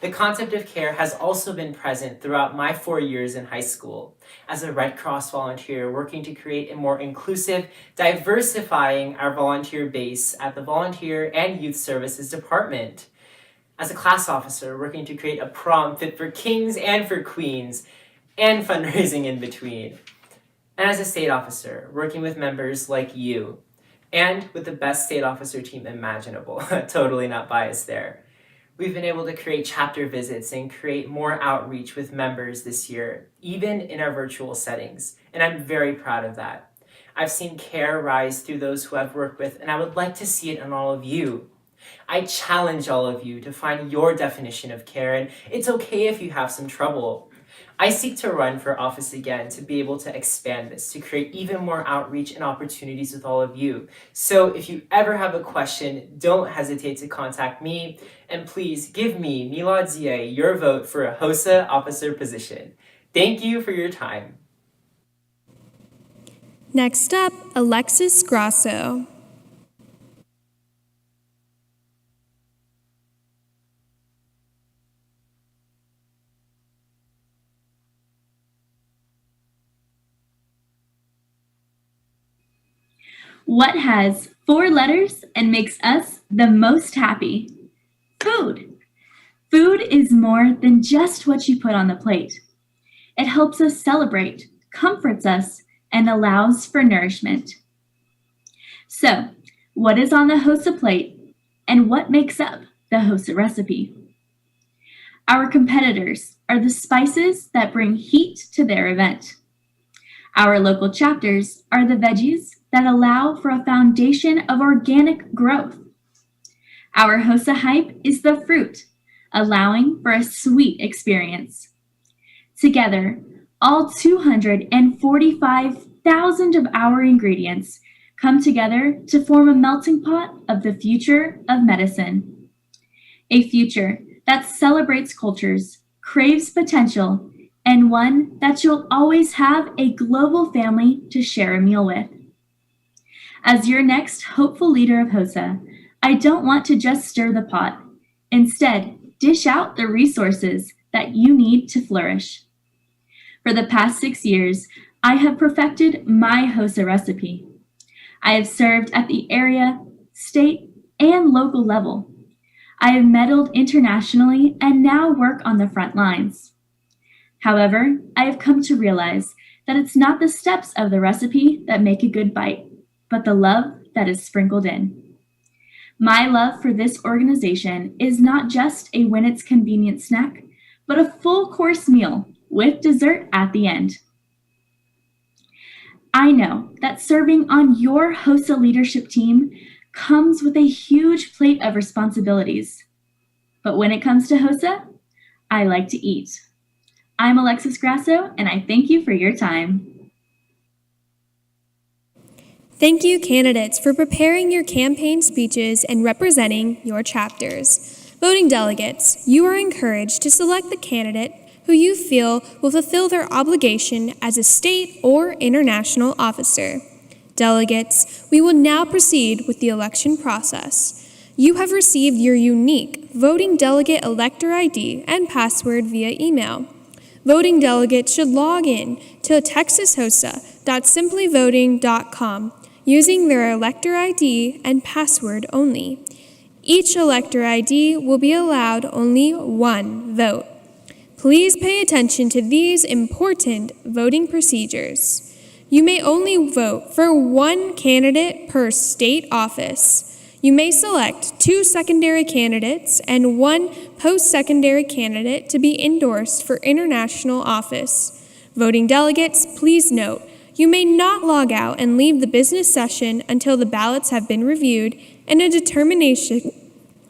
The concept of care has also been present throughout my 4 years in high school, as a Red Cross volunteer working to create a more inclusive, diversifying our volunteer base at the Volunteer and Youth Services Department. As a class officer, working to create a prom fit for kings and for queens, and fundraising in between. And as a state officer, working with members like you, and with the best state officer team imaginable, totally not biased there. We've been able to create chapter visits and create more outreach with members this year, even in our virtual settings, and I'm very proud of that. I've seen care rise through those who I've worked with, and I would like to see it in all of you. I challenge all of you to find your definition of care, and it's okay if you have some trouble. I seek to run for office again to be able to expand this, to create even more outreach and opportunities with all of you. So if you ever have a question, don't hesitate to contact me, and please give me, Milad Ziai, your vote for a HOSA officer position. Thank you for your time. Next up, Alexis Grasso. What has 4 letters and makes us the most happy? Food. Food is more than just what you put on the plate. It helps us celebrate, comforts us, and allows for nourishment. So, what is on the HOSA plate, and what makes up the HOSA recipe? Our competitors are the spices that bring heat to their event. Our local chapters are the veggies that allow for a foundation of organic growth. Our HOSA hype is the fruit, allowing for a sweet experience. Together, all 245,000 of our ingredients come together to form a melting pot of the future of medicine. A future that celebrates cultures, craves potential, and one that you'll always have a global family to share a meal with. As your next hopeful leader of HOSA, I don't want to just stir the pot. Instead, dish out the resources that you need to flourish. For the past 6 years, I have perfected my HOSA recipe. I have served at the area, state, and local level. I have medaled internationally and now work on the front lines. However, I have come to realize that it's not the steps of the recipe that make a good bite, but the love that is sprinkled in. My love for this organization is not just a when it's convenient snack, but a full course meal with dessert at the end. I know that serving on your HOSA leadership team comes with a huge plate of responsibilities. But when it comes to HOSA, I like to eat. I'm Alexis Grasso, and I thank you for your time. Thank you, candidates, for preparing your campaign speeches and representing your chapters. Voting delegates, you are encouraged to select the candidate who you feel will fulfill their obligation as a state or international officer. Delegates, we will now proceed with the election process. You have received your unique voting delegate elector ID and password via email. Voting delegates should log in to texashosa.simplyvoting.com using their elector ID and password only. Each elector ID will be allowed only one vote. Please pay attention to these important voting procedures. You may only vote for one candidate per state office. You may select 2 secondary candidates and 1 post-secondary candidate to be endorsed for international office. Voting delegates, please note, you may not log out and leave the business session until the ballots have been reviewed and a determination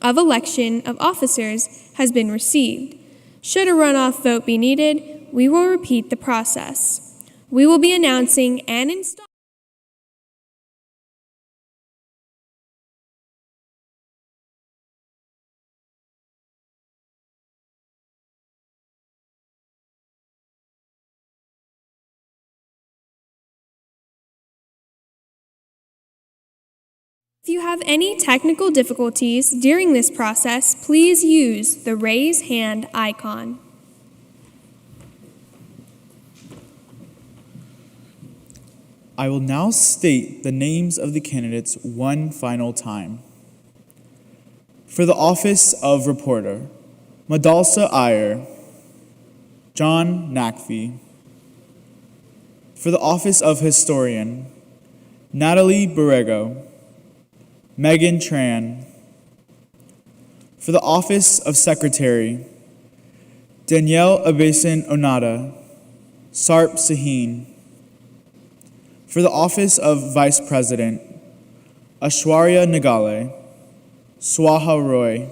of election of officers has been received. Should a runoff vote be needed, we will repeat the process. We will be announcing and installing. If you have any technical difficulties during this process, please use the raise hand icon. I will now state the names of the candidates one final time. For the office of reporter, Madalsa Iyer, John Nakfi. For the office of historian, Natalie Borrego, Megan Tran. For the office of secretary, Danielle Abesan Onada, Sarp Sahin. For the office of vice president, Ashwarya Nagale, Swaha Roy.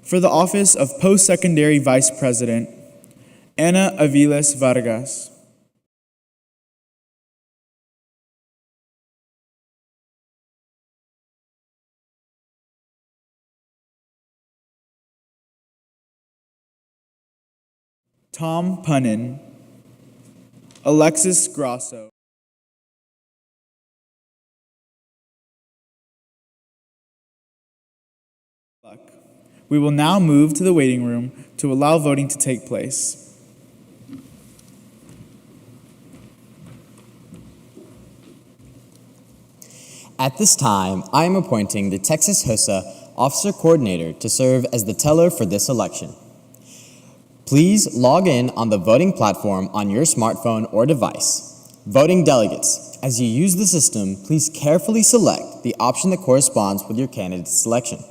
For the office of post-secondary vice president, Ana Aviles Vargas. Tom Punnin, Alexis Grasso. We will now move to the waiting room to allow voting to take place. At this time, I am appointing the Texas HOSA Officer Coordinator to serve as the teller for this election. Please log in on the voting platform on your smartphone or device. Voting delegates, as you use the system, please carefully select the option that corresponds with your candidate's selection.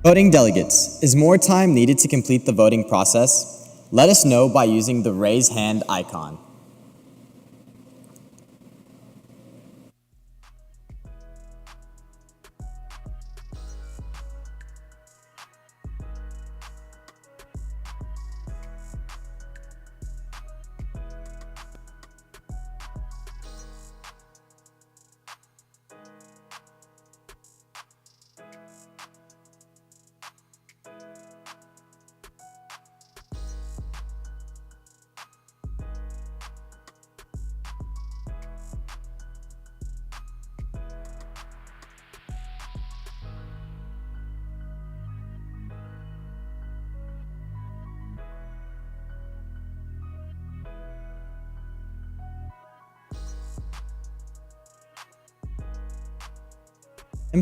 Voting delegates, is more time needed to complete the voting process? Let us know by using the raise hand icon.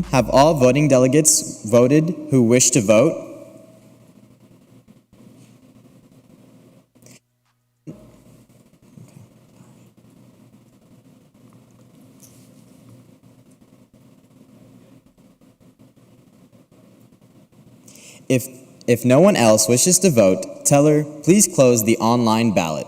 Have all voting delegates voted who wish to vote? If no one else wishes to vote, teller, please close the online ballot.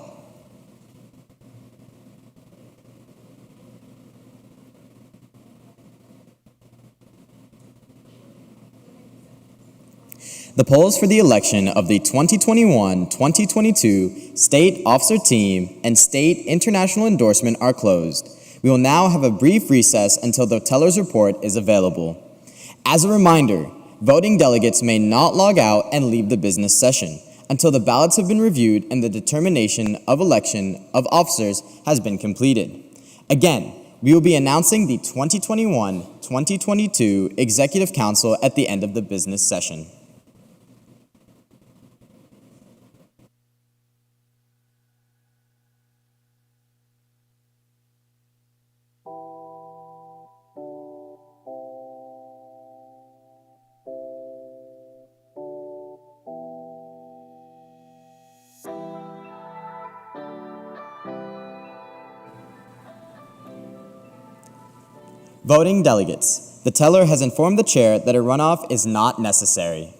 The polls for the election of the 2021-2022 State Officer Team and State International Endorsement are closed. We will now have a brief recess until the teller's report is available. As a reminder, voting delegates may not log out and leave the business session until the ballots have been reviewed and the determination of election of officers has been completed. Again, we will be announcing the 2021-2022 Executive Council at the end of the business session. Voting delegates. The teller has informed the chair that a runoff is not necessary.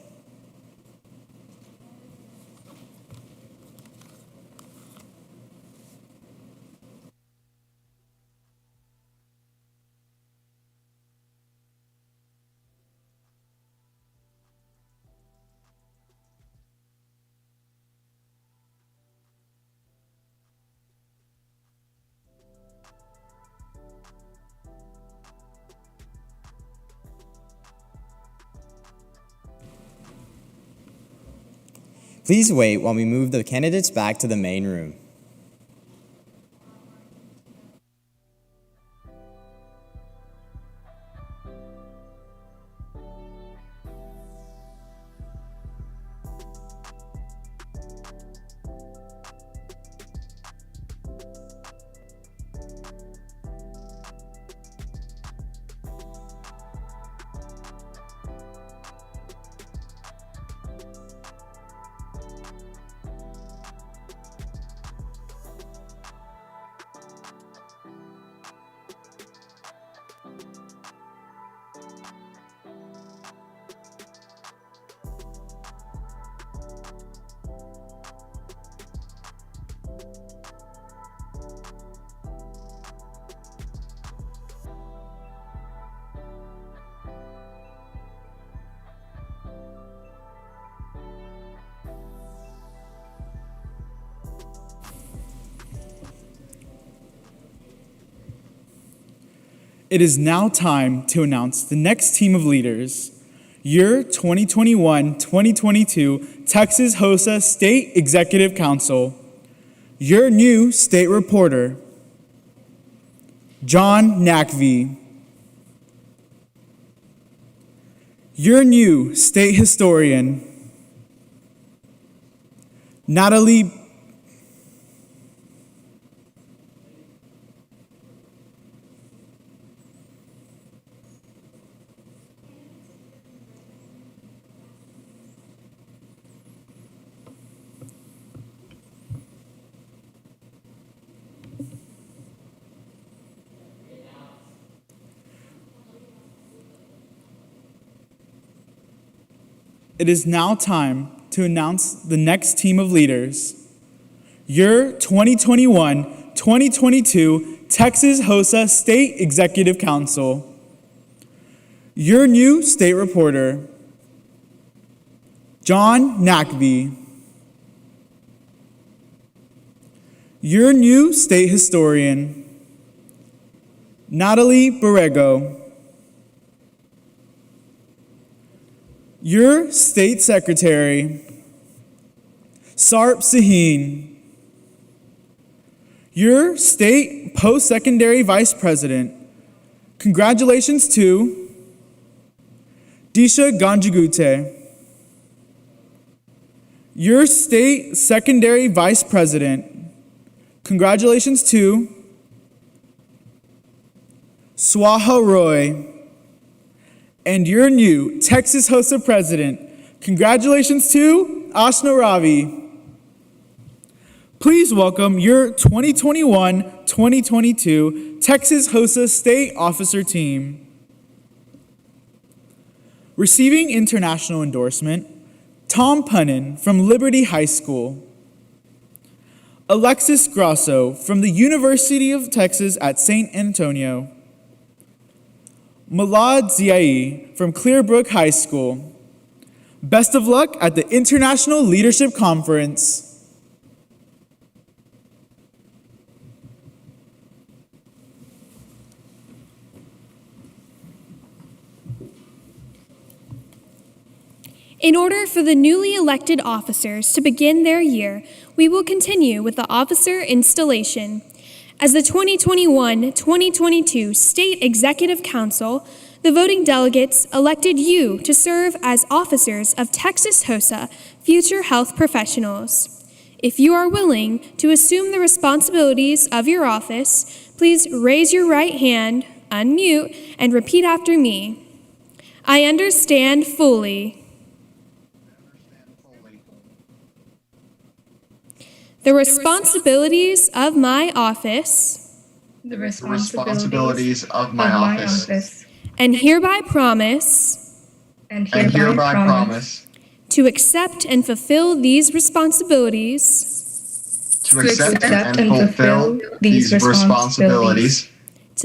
Please wait while we move the candidates back to the main room. It is now time to announce the next team of leaders. Your 2021-2022 Texas HOSA State Executive Council. Your new state reporter, John Nakvi. Your new state historian, Natalie It is now time to announce the next team of leaders. Your 2021-2022 Texas HOSA State Executive Council. Your new state reporter, John Nakvi. Your new state historian, Natalie Borrego. Your state secretary, Sarp Sahin. Your state post-secondary vice president, congratulations to Disha Ganjigute. Your state secondary vice president, congratulations to Swaha Roy. and your new Texas HOSA president. Congratulations to Ashna Ravi. Please welcome your 2021-2022 Texas HOSA State Officer Team. Receiving international endorsement, Tom Punnin from Liberty High School. Alexis Grosso from the University of Texas at San Antonio. Malad Ziai from Clearbrook High School. Best of luck at the International Leadership Conference. In order for the newly elected officers to begin their year, we will continue with the officer installation. As the 2021-2022 State Executive Council, the voting delegates elected you to serve as officers of Texas HOSA Future Health Professionals. If you are willing to assume the responsibilities of your office, please raise your right hand, unmute, and repeat after me. I understand fully the responsibilities of my office, the responsibilities of my office, and hereby promise to accept and fulfill these responsibilities to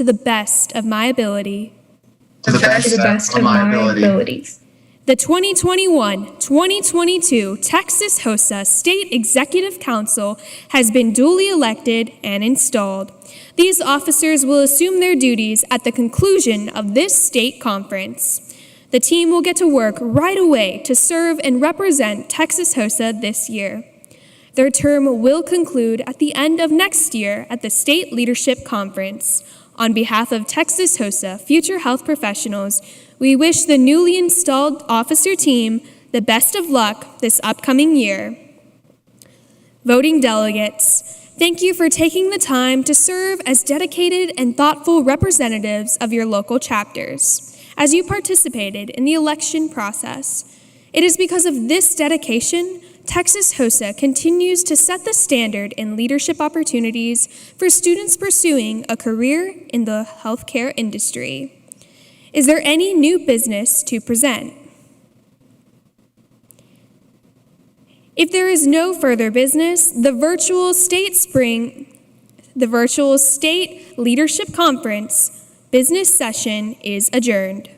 the best of my ability. The 2021-2022 Texas HOSA State Executive Council has been duly elected and installed. These officers will assume their duties at the conclusion of this state conference. The team will get to work right away to serve and represent Texas HOSA this year. Their term will conclude at the end of next year at the State Leadership Conference. On behalf of Texas HOSA Future Health Professionals, we wish the newly installed officer team the best of luck this upcoming year. Voting delegates, thank you for taking the time to serve as dedicated and thoughtful representatives of your local chapters as you participated in the election process. It is because of this dedication, Texas HOSA continues to set the standard in leadership opportunities for students pursuing a career in the healthcare industry. Is there any new business to present? If there is no further business, the virtual State Leadership Conference business session is adjourned.